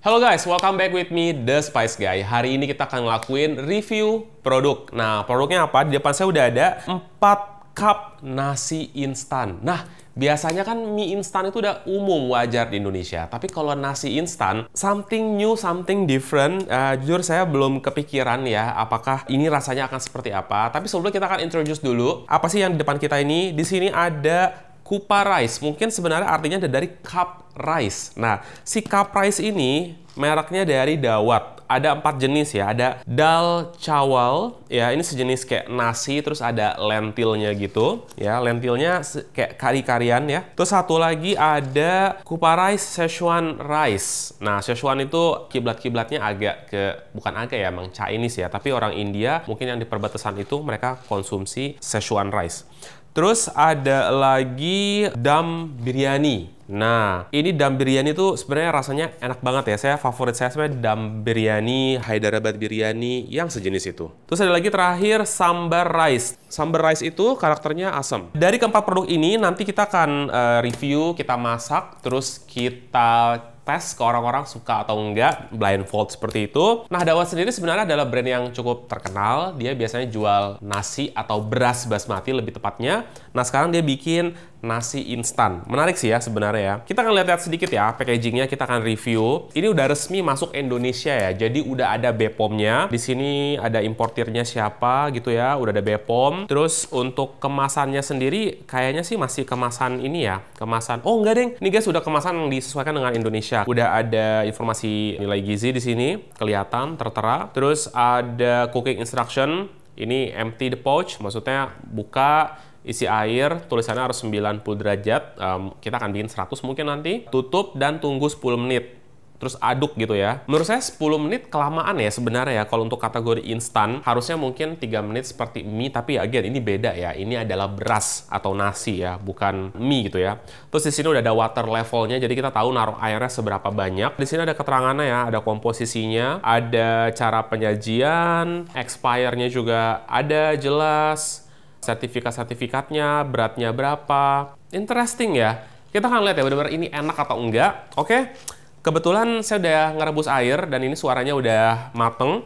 Halo guys, welcome back with me, The Spice Guy. Hari ini kita akan ngelakuin review produk. Nah, produknya apa? Di depan saya udah ada 4 cup nasi instan. Nah, biasanya kan mie instan itu udah umum wajar di Indonesia. Tapi kalau nasi instan, something new, something different. Jujur saya belum kepikiran ya, apakah ini rasanya akan seperti apa. Tapi sebelumnya kita akan introduce dulu. Apa sih yang di depan kita ini? Di sini ada Kupa Rice, mungkin sebenarnya artinya dari cup rice. Nah, si cup rice ini mereknya dari Dawat. Ada 4 jenis ya, ada dal chawal, ya ini sejenis kayak nasi, terus ada lentilnya gitu, ya lentilnya kayak kari-karian ya. Terus satu lagi ada Kupa Rice Szechuan Rice. Nah, Szechuan itu kiblat-kiblatnya agak bukan agak ya, emang Chinese ya, tapi orang India mungkin yang di perbatasan itu mereka konsumsi Szechuan Rice. Terus ada lagi dum biryani. Nah, ini dum biryani tuh sebenarnya rasanya enak banget ya. Favorit saya sebenarnya dum biryani, Hyderabad biryani, yang sejenis itu. Terus ada lagi terakhir sambar rice. Sambar rice itu karakternya asam. Dari keempat produk ini nanti kita akan review, kita masak, terus kita tes ke orang-orang suka atau enggak, blindfold seperti itu. Nah, Dawat sendiri sebenarnya adalah brand yang cukup terkenal. Dia biasanya jual nasi atau beras basmati lebih tepatnya. Nah, sekarang dia bikin nasi instan. Menarik sih ya sebenarnya ya. Kita akan lihat-lihat sedikit ya packagingnya, kita akan review. Ini udah resmi masuk Indonesia ya. Jadi udah ada BPOM-nya. Di sini ada importirnya siapa gitu ya. Udah ada BPOM. Terus untuk kemasannya sendiri kayaknya sih masih kemasan ini ya. Kemasan. Oh enggak, deng. Ini guys udah kemasan yang disesuaikan dengan Indonesia. Udah ada informasi nilai gizi di sini, kelihatan tertera. Terus ada cooking instruction. Ini empty the pouch, maksudnya buka, isi air, tulisannya harus 90 derajat. Kita akan bikin 100 mungkin nanti. Tutup dan tunggu 10 menit. Terus aduk gitu ya. Menurut saya 10 menit kelamaan ya sebenarnya ya. Kalau untuk kategori instan, harusnya mungkin 3 menit seperti mie. Tapi again, ini beda ya. Ini adalah beras atau nasi ya, bukan mie gitu ya. Terus di sini udah ada water levelnya, jadi kita tahu naruh airnya seberapa banyak. Di sini ada keterangannya ya, ada komposisinya, ada cara penyajian, expire-nya juga ada jelas, sertifikat-sertifikatnya, beratnya berapa. Interesting ya. Kita akan lihat ya benar-benar ini enak atau enggak. Oke. Kebetulan saya udah ngerebus air dan ini suaranya udah mateng.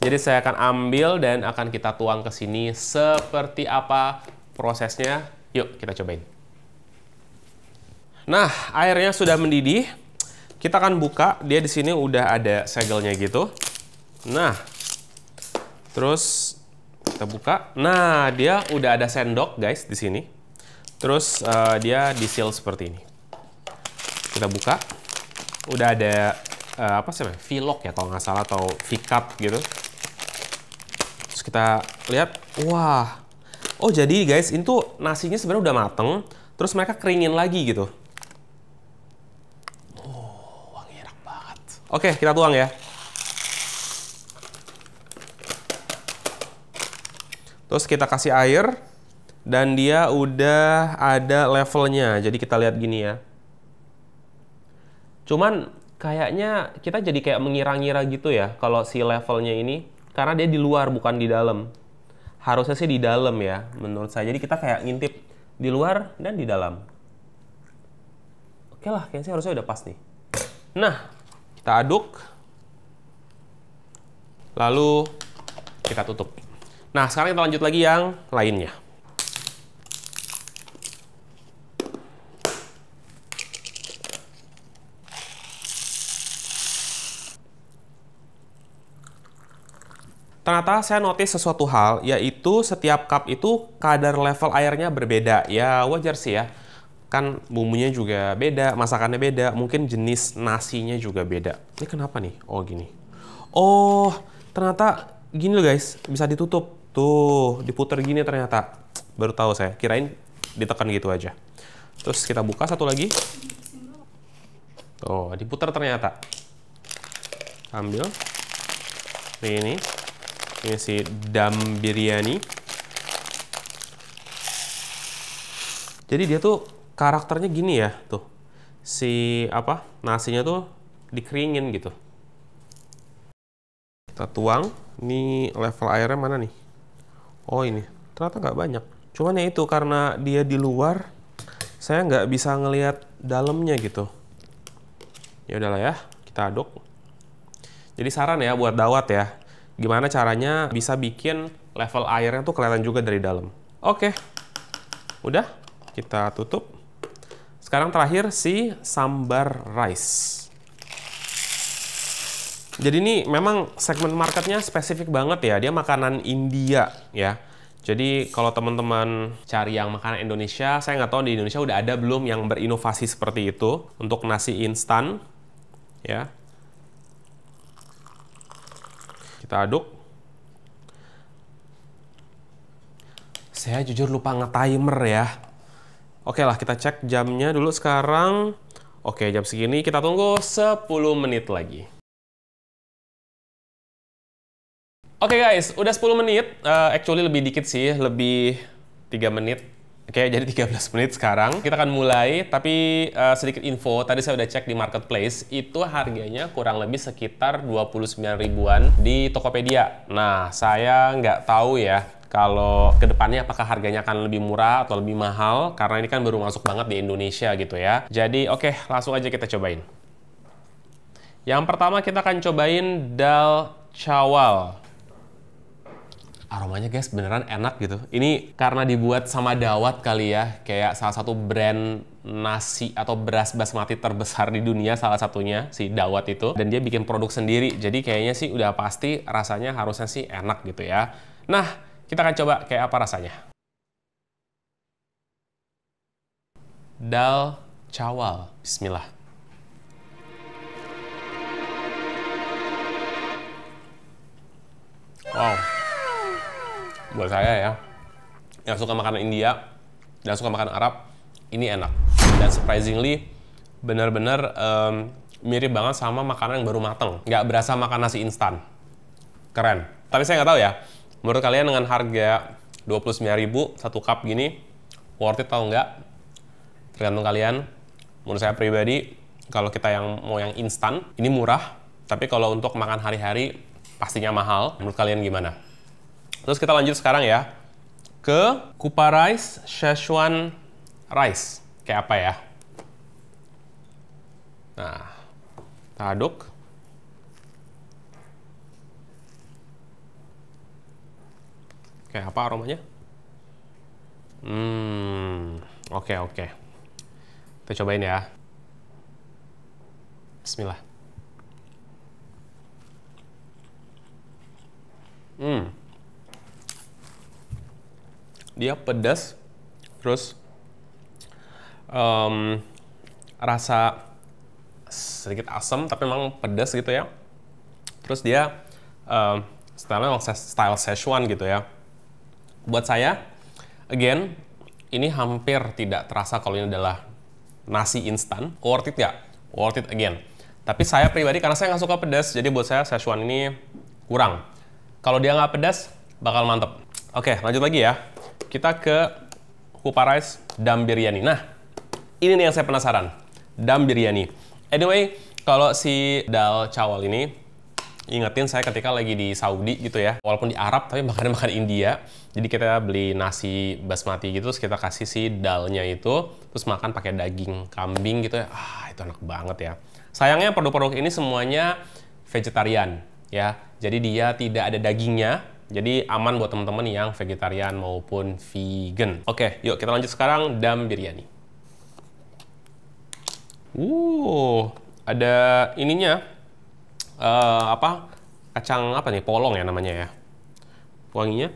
Jadi saya akan ambil dan akan kita tuang ke sini. Seperti apa prosesnya? Yuk kita cobain. Nah, airnya sudah mendidih. Kita akan buka. Dia di sini udah ada segelnya gitu. Nah, terus kita buka. Nah, dia udah ada sendok guys di sini. Terus dia di-seal seperti ini. Kita buka. Udah ada apa sih namanya? V-lock ya kalau nggak salah, atau V-cut gitu. Terus kita lihat, wah. Oh jadi guys, ini tuh nasinya sebenarnya udah mateng, terus mereka keringin lagi gitu. Oh, wangi enak banget. Oke, kita tuang ya. Terus kita kasih air, dan dia udah ada levelnya. Jadi kita lihat gini ya. Cuman kayaknya kita jadi kayak mengira-ngira gitu ya kalau si levelnya ini, karena dia di luar bukan di dalam. Harusnya sih di dalam ya menurut saya. Jadi kita kayak ngintip di luar dan di dalam. Oke lah, kayaknya harusnya udah pas nih. Nah, kita aduk. Lalu kita tutup. Nah, sekarang kita lanjut lagi yang lainnya. Ternyata saya notice sesuatu hal, yaitu setiap cup itu kadar level airnya berbeda. Ya wajar sih ya, kan bumbunya juga beda, masakannya beda, mungkin jenis nasinya juga beda. Ini kenapa nih? Oh gini. Oh, ternyata gini loh guys, bisa ditutup. Tuh, diputer gini ternyata. Baru tahu saya, kirain ditekan gitu aja. Terus kita buka satu lagi. Tuh, diputer ternyata. Ambil. Ini. Ini si dum biryani. Jadi dia tuh karakternya gini ya, tuh. Si apa? Nasinya tuh dikeringin gitu. Kita tuang. Ini level airnya mana nih? Oh ini. Ternyata nggak banyak. Cuman ya itu karena dia di luar, saya nggak bisa ngelihat dalamnya gitu. Ya udahlah ya, kita aduk. Jadi saran ya buat Dawat ya, gimana caranya bisa bikin level airnya tuh kelihatan juga dari dalam. Oke, udah kita tutup. Sekarang terakhir si sambar rice. Jadi ini memang segmen marketnya spesifik banget ya, dia makanan India ya. Jadi kalau teman-teman cari yang makanan Indonesia, saya nggak tahu di Indonesia udah ada belum yang berinovasi seperti itu untuk nasi instan ya. Kita aduk. Saya jujur lupa nge-timer ya. Oke lah, kita cek jamnya dulu sekarang. Oke, jam segini kita tunggu 10 menit lagi. Oke guys, udah 10 menit. Actually lebih dikit sih, lebih 3 menit. Oke, jadi 13 menit sekarang. Kita akan mulai, tapi sedikit info. Tadi saya udah cek di marketplace, itu harganya kurang lebih sekitar 29 ribuan di Tokopedia. Nah, saya nggak tahu ya, kalau kedepannya apakah harganya akan lebih murah atau lebih mahal, karena ini kan baru masuk banget di Indonesia gitu ya. Jadi oke, langsung aja kita cobain. Yang pertama kita akan cobain dal chawal. Aromanya guys beneran enak gitu. Ini karena dibuat sama Dawat kali ya, kayak salah satu brand nasi atau beras basmati terbesar di dunia, salah satunya si Dawat itu. Dan dia bikin produk sendiri, jadi kayaknya sih udah pasti rasanya harusnya sih enak gitu ya. Nah, kita akan coba kayak apa rasanya. Dal chawal, bismillah. Wow. Buat saya ya, yang suka makanan India dan suka makanan Arab, ini enak. Dan surprisingly, bener-bener mirip banget sama makanan yang baru mateng. Nggak berasa makan nasi instan. Keren. Tapi saya nggak tahu ya, menurut kalian dengan harga 29.000 satu cup gini, worth it atau nggak? Tergantung kalian. Menurut saya pribadi, kalau kita yang mau yang instan, ini murah. Tapi kalau untuk makan hari-hari, pastinya mahal. Menurut kalian gimana? Terus kita lanjut sekarang ya ke Kupa Rice Szechuan Rice. Kayak apa ya? Nah, kita aduk. Kayak apa aromanya? Oke. Kita cobain ya. Bismillah. Dia pedas, terus rasa sedikit asam, tapi memang pedas gitu ya. Terus dia style-nya memang style Szechuan gitu ya. Buat saya, again, ini hampir tidak terasa kalau ini adalah nasi instan. Worth it ya? Worth it again. Tapi saya pribadi, karena saya nggak suka pedas, jadi buat saya Szechuan ini kurang. Kalau dia nggak pedas, bakal mantep. Oke, lanjut lagi ya. Kita ke Kupa Rice Dum Biryani. Nah, ini nih yang saya penasaran. Dum Biryani. Anyway, kalau si dal chawal ini, ingetin saya ketika lagi di Saudi gitu ya. Walaupun di Arab, tapi makan India. Jadi kita beli nasi basmati gitu, terus kita kasih si dalnya itu, terus makan pakai daging kambing gitu ya. Itu enak banget ya. Sayangnya produk-produk ini semuanya vegetarian ya. Jadi dia tidak ada dagingnya. Jadi aman buat teman-teman yang vegetarian maupun vegan. Oke, yuk kita lanjut sekarang dum biryani. Ada ininya. Kacang apa nih? Polong ya namanya ya. Wanginya.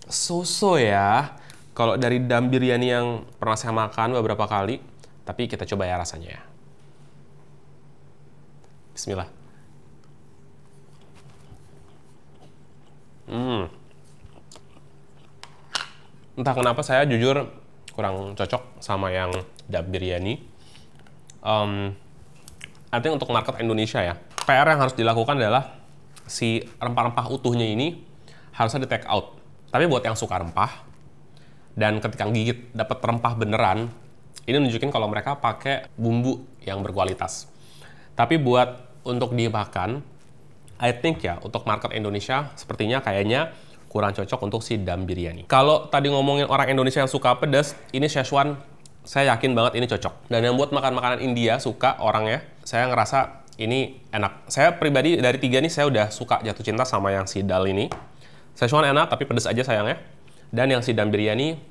So-so ya. Kalau dari dum biryani yang pernah saya makan beberapa kali, tapi kita coba ya rasanya ya. Bismillah. Entah kenapa saya jujur kurang cocok sama yang dum biryani. I think untuk market Indonesia ya, PR yang harus dilakukan adalah si rempah-rempah utuhnya ini harusnya di take out. Tapi buat yang suka rempah dan ketika gigit dapat rempah beneran, ini nunjukin kalau mereka pakai bumbu yang berkualitas. Tapi buat untuk dimakan, I think ya untuk market Indonesia sepertinya kayaknya kurang cocok untuk si dum biryani. Kalau tadi ngomongin orang Indonesia yang suka pedas, ini Szechuan saya yakin banget ini cocok. Dan yang buat makan makanan India suka orangnya, saya ngerasa ini enak. Saya pribadi dari 3 nih saya udah suka jatuh cinta sama yang sidal ini. Szechuan enak tapi pedes aja sayangnya. Dan yang si dum biryani,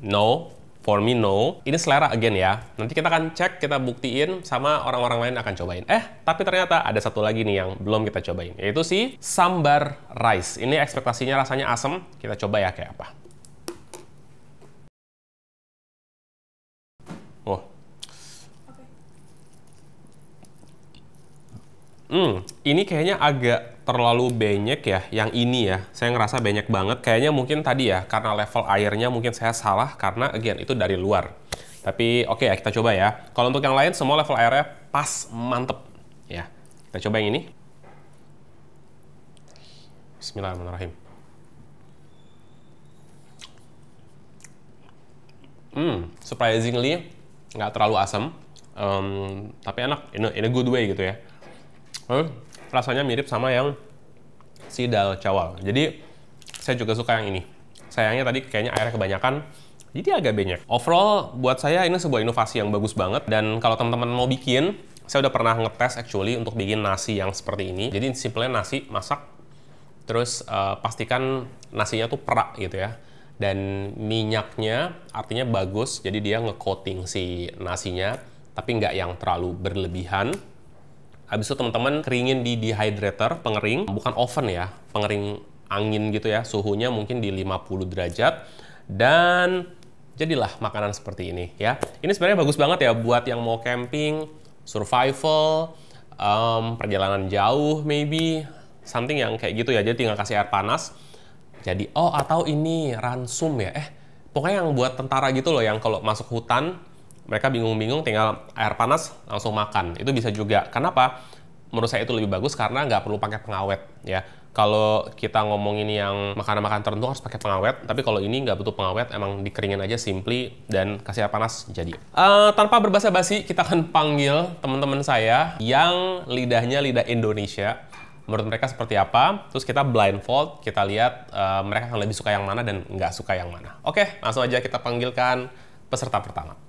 no. For me, no. Ini selera again ya. Nanti kita akan cek, kita buktiin sama orang-orang lain akan cobain. Tapi ternyata ada satu lagi nih yang belum kita cobain. Yaitu si sambar rice. Ini ekspektasinya rasanya asem. Kita coba ya kayak apa. Oh. Ini kayaknya agak terlalu banyak ya, yang ini ya. Saya ngerasa banyak banget. Kayaknya mungkin tadi ya, karena level airnya mungkin saya salah, karena again, itu dari luar. Tapi oke ya, kita coba ya. Kalau untuk yang lain, semua level airnya pas, mantep. Ya, kita coba yang ini. Bismillahirrahmanirrahim. Surprisingly, nggak terlalu asam. Tapi enak, in a good way gitu ya. Rasanya mirip sama yang si dal chawal. Jadi saya juga suka yang ini. Sayangnya tadi kayaknya airnya kebanyakan, jadi agak banyak. Overall buat saya ini sebuah inovasi yang bagus banget. Dan kalau teman-teman mau bikin, saya udah pernah ngetes actually untuk bikin nasi yang seperti ini. Jadi simpelnya nasi masak, terus pastikan nasinya tuh perak gitu ya. Dan minyaknya artinya bagus, jadi dia nge-coating si nasinya, tapi nggak yang terlalu berlebihan. Habis itu teman-teman keringin di dehydrator, pengering, bukan oven ya, pengering angin gitu ya, suhunya mungkin di 50 derajat, dan jadilah makanan seperti ini ya. Ini sebenarnya bagus banget ya buat yang mau camping, survival, perjalanan jauh maybe, something yang kayak gitu ya, jadi tinggal kasih air panas. Jadi, atau ini ransum ya, pokoknya yang buat tentara gitu loh, yang kalau masuk hutan, mereka bingung-bingung tinggal air panas langsung makan. Itu bisa juga. Kenapa? Menurut saya itu lebih bagus karena nggak perlu pakai pengawet ya. Kalau kita ngomongin yang makanan-makanan tertentu harus pakai pengawet, tapi kalau ini nggak butuh pengawet, emang dikeringin aja simply dan kasih air panas jadi. Tanpa berbasa-basi, kita akan panggil teman-teman saya yang lidahnya lidah Indonesia. Menurut mereka seperti apa, terus kita blindfold, kita lihat mereka akan lebih suka yang mana dan nggak suka yang mana. Oke, langsung aja kita panggilkan peserta pertama.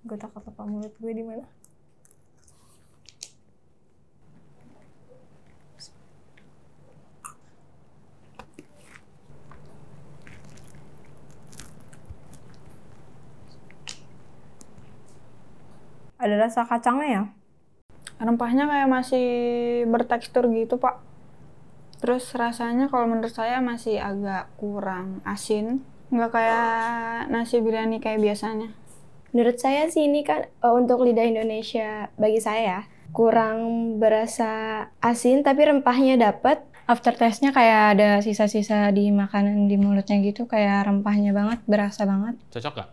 Gue takut lupa mulut gue di mana. Ada rasa kacangnya ya? Rempahnya kayak masih bertekstur gitu, Pak. Terus rasanya kalau menurut saya masih agak kurang asin. Nggak kayak nasi biryani kayak biasanya. Menurut saya sih ini kan untuk lidah Indonesia, bagi saya ya, kurang berasa asin tapi rempahnya dapet. Aftertaste-nya kayak ada sisa-sisa di makanan di mulutnya gitu, kayak rempahnya banget, berasa banget. Cocok nggak?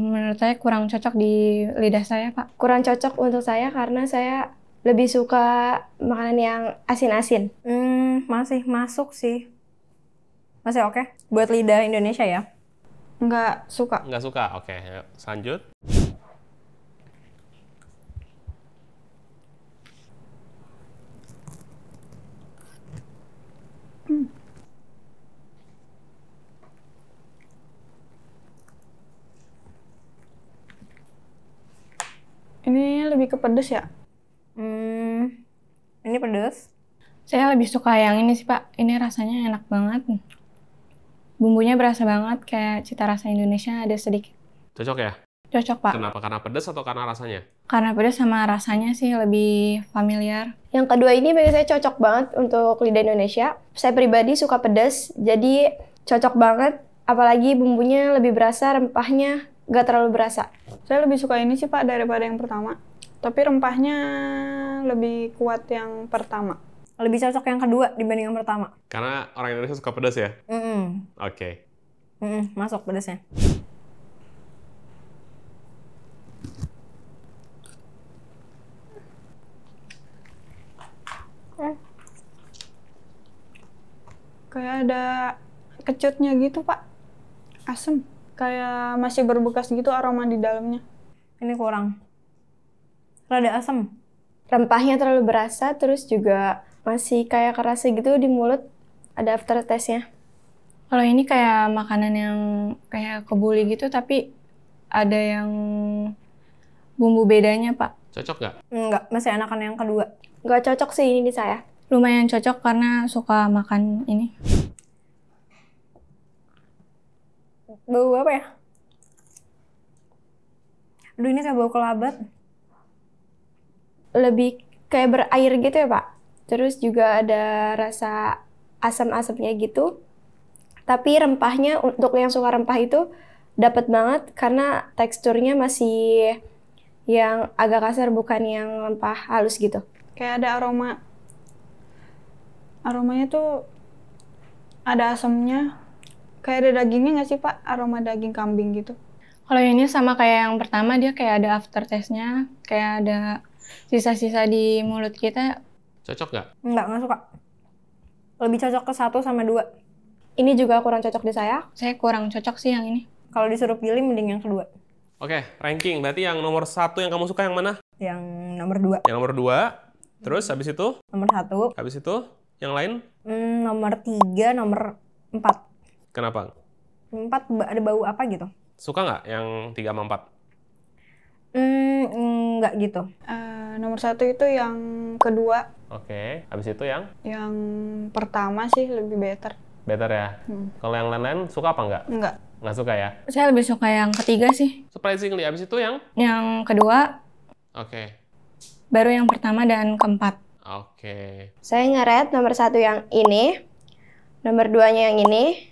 Menurut saya kurang cocok di lidah saya, Pak. Kurang cocok untuk saya karena saya lebih suka makanan yang asin-asin. Masih masuk sih. Masih oke. Buat lidah Indonesia ya. Nggak suka. Nggak suka? Oke, yuk, lanjut. Ini lebih ke pedes ya? Ini pedes. Saya lebih suka yang ini sih, Pak. Ini rasanya enak banget. Bumbunya berasa banget, kayak cita rasa Indonesia ada sedikit. Cocok ya? Cocok, Pak. Kenapa? Karena pedas atau karena rasanya? Karena pedas sama rasanya sih lebih familiar. Yang kedua ini bagi saya cocok banget untuk lidah Indonesia. Saya pribadi suka pedas, jadi cocok banget. Apalagi bumbunya lebih berasa, rempahnya nggak terlalu berasa. Saya lebih suka ini sih, Pak, daripada yang pertama. Tapi rempahnya lebih kuat yang pertama. Lebih cocok yang kedua dibanding yang pertama. Karena orang Indonesia suka pedas ya? Oke. Masuk pedasnya. Kayak ada kecutnya gitu, Pak. Asem. Kayak masih berbekas gitu aroma di dalamnya. Ini kurang. Rada asam. Rempahnya terlalu berasa, terus juga masih kayak kerasa gitu di mulut. Ada aftertaste-nya. Kalau ini kayak makanan yang kayak kebuli gitu, tapi ada yang bumbu bedanya, Pak. Cocok nggak? Enggak, masih enakan yang kedua. Nggak cocok sih ini di saya. Lumayan cocok karena suka makan ini. Bau apa ya? Aduh, ini kayak bau kelabat. Lebih kayak berair gitu ya, Pak. Terus juga ada rasa asam-asamnya gitu. Tapi rempahnya, untuk yang suka rempah itu dapat banget karena teksturnya masih yang agak kasar, bukan yang rempah halus gitu. Kayak ada aroma. Aromanya tuh ada asamnya. Kayak ada dagingnya nggak sih, Pak? Aroma daging kambing gitu. Kalau ini sama kayak yang pertama, dia kayak ada aftertaste-nya, kayak ada sisa-sisa di mulut kita. Cocok nggak? Nggak suka. Lebih cocok ke 1 sama 2. Ini juga kurang cocok di saya. Saya kurang cocok sih yang ini. Kalau disuruh pilih, mending yang kedua. Oke, ranking. Berarti yang nomor 1 yang kamu suka yang mana? Yang nomor 2. Yang nomor 2. Terus habis itu? Nomor 1. Habis itu? Yang lain? Nomor 3, nomor 4. Kenapa? 4 ada bau apa gitu? Suka nggak yang 3 sama 4? Nggak gitu. Nomor 1 itu yang kedua. Oke, habis itu yang? Yang pertama sih lebih better. Better ya? Kalau yang lain-lain suka apa nggak? Enggak. Nggak suka ya? Saya lebih suka yang ketiga sih. Surprisingly, habis itu yang? Yang kedua, Oke. baru yang pertama dan keempat. Oke. Saya nge-rate nomor 1 yang ini, nomor 2-nya yang ini,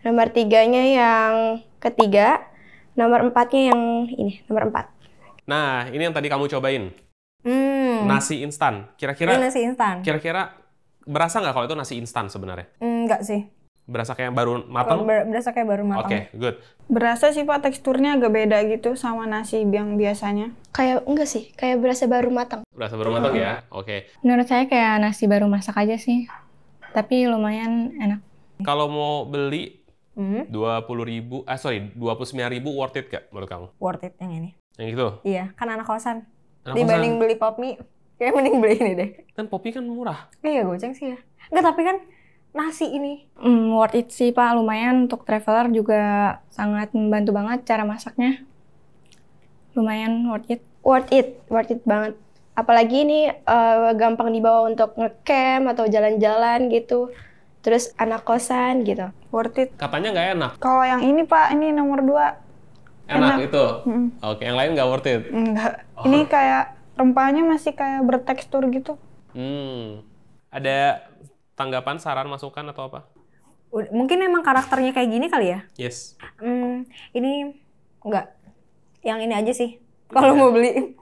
nomor 3-nya yang ketiga, nomor 4-nya yang ini, nomor 4. Nah, ini yang tadi kamu cobain. Nasi instan. Kira-kira Ini nasi instan. kira-kira berasa nggak kalau itu nasi instan sebenarnya? Enggak sih. Berasa kayak baru matang? Berasa kayak baru matang. Oke, good. Berasa sih, Pak, teksturnya agak beda gitu sama nasi yang biasanya. Kayak enggak sih, kayak berasa baru matang. Berasa baru matang ya? Oke. Menurut saya kayak nasi baru masak aja sih. Tapi lumayan enak. Kalau mau beli 29.000 worth it gak menurut kamu? Worth it yang ini. Yang itu? Iya, kan anak kosan. Anak Dibanding kosan. beli pop mie, kayak mending beli ini deh. Kan Poppy kan murah. Iya, goceng sih ya. Enggak, tapi kan nasi ini. Worth it sih, Pak. Lumayan untuk traveler juga sangat membantu banget cara masaknya. Lumayan worth it. Worth it banget. Apalagi ini gampang dibawa untuk ngecamp atau jalan-jalan gitu. Terus anak kosan gitu. Worth it. Katanya nggak enak. Kalau yang ini, Pak, ini nomor 2. Enak itu? Oke, yang lain nggak worth it? Enggak. Ini kayak rempahnya masih kayak bertekstur gitu. Ada tanggapan, saran, masukan atau apa? Mungkin emang karakternya kayak gini kali ya? Yes. Ini enggak. Yang ini aja sih. Kalau mau beli.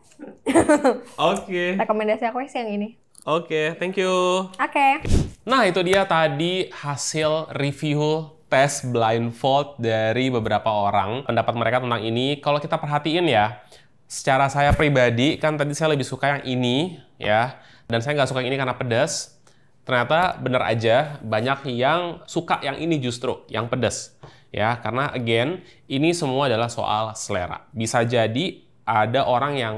Oke. Rekomendasi aku sih yang ini. Oke, thank you. Oke. Nah, itu dia tadi hasil review tes blindfold dari beberapa orang. Pendapat mereka tentang ini, kalau kita perhatiin ya, secara saya pribadi, kan tadi saya lebih suka yang ini, ya. Dan saya nggak suka yang ini karena pedas. Ternyata bener aja, banyak yang suka yang ini justru, yang pedas. Ya, karena again, ini semua adalah soal selera. Bisa jadi ada orang yang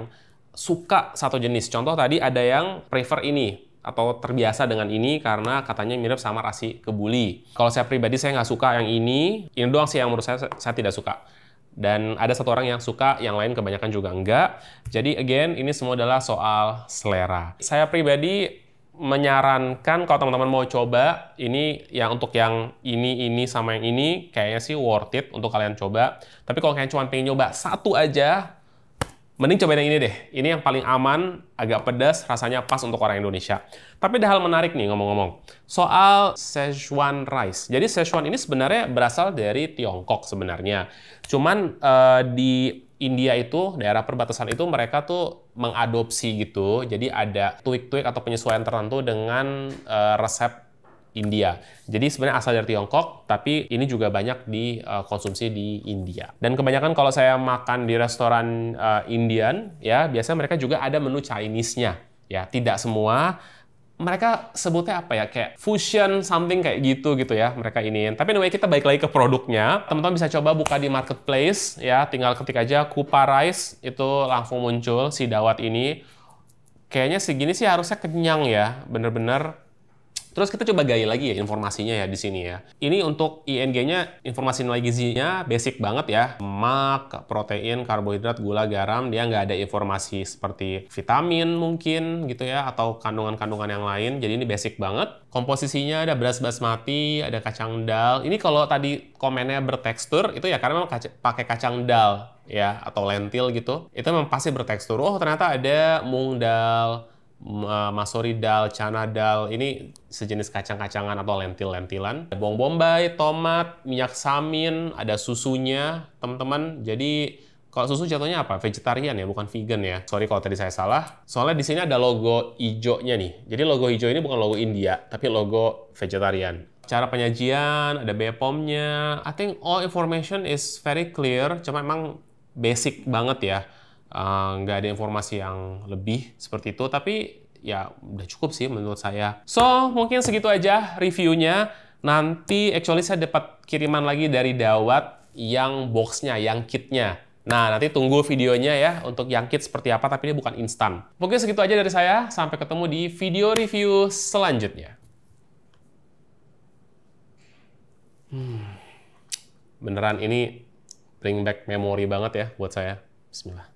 suka satu jenis. Contoh tadi ada yang prefer ini, atau terbiasa dengan ini karena katanya mirip sama nasi kebuli. Kalau saya pribadi, saya nggak suka yang ini doang sih yang menurut saya tidak suka. Dan ada satu orang yang suka, yang lain kebanyakan juga enggak. Jadi again, ini semua adalah soal selera. Saya pribadi menyarankan kalau teman-teman mau coba, ini yang untuk yang ini sama yang ini, kayaknya sih worth it untuk kalian coba. Tapi kalau kalian cuma pengen nyoba satu aja, mending cobain yang ini deh. Ini yang paling aman, agak pedas, rasanya pas untuk orang Indonesia. Tapi ada hal menarik nih ngomong-ngomong. Soal Szechuan rice. Jadi Szechuan ini sebenarnya berasal dari Tiongkok sebenarnya. Cuman di India itu, daerah perbatasan itu mereka tuh mengadopsi gitu. Jadi ada tweak-tweak atau penyesuaian tertentu dengan resep India. Jadi sebenarnya asal dari Tiongkok, tapi ini juga banyak dikonsumsi di India. Dan kebanyakan kalau saya makan di restoran Indian, ya biasanya mereka juga ada menu Chinese-nya. Ya, tidak semua. Mereka sebutnya apa ya, kayak fusion something kayak gitu ya mereka ini. Tapi anyway, kita balik lagi ke produknya. Teman-teman bisa coba buka di marketplace, ya tinggal ketik aja Kupa Rice, itu langsung muncul si dawat ini. Kayaknya segini sih harusnya kenyang ya, bener-bener Terus kita coba gali lagi ya informasinya ya di sini ya. Ini untuk ING-nya, informasi nilai gizinya basic banget ya. Lemak, protein, karbohidrat, gula, garam. Dia nggak ada informasi seperti vitamin mungkin gitu ya, atau kandungan-kandungan yang lain. Jadi ini basic banget. Komposisinya ada beras basmati, ada kacang dal. Ini kalau tadi komennya bertekstur, itu ya karena memang pakai kacang dal ya, atau lentil gitu. Itu memang pasti bertekstur. Oh ternyata ada mung dal, masuri dal, chana dal, ini sejenis kacang-kacangan atau lentil-lentilan. Ada bawang bombay, tomat, minyak samin, ada susunya, teman-teman. Jadi kalau susu jatuhnya apa? Vegetarian ya, bukan vegan ya. Sorry kalau tadi saya salah. Soalnya di sini ada logo hijaunya nih. Jadi logo hijau ini bukan logo India, tapi logo vegetarian. Cara penyajian, ada BPOM-nya. I think all information is very clear, cuma emang basic banget ya. Nggak ada informasi yang lebih seperti itu, tapi ya udah cukup sih menurut saya. So, mungkin segitu aja reviewnya. Nanti actually saya dapat kiriman lagi dari Dawat yang boxnya, yang kitnya. Nah, nanti tunggu videonya ya untuk yang kit seperti apa, tapi ini bukan instan. Mungkin segitu aja dari saya. Sampai ketemu di video review selanjutnya. Beneran ini bring back memory banget ya buat saya. Bismillah.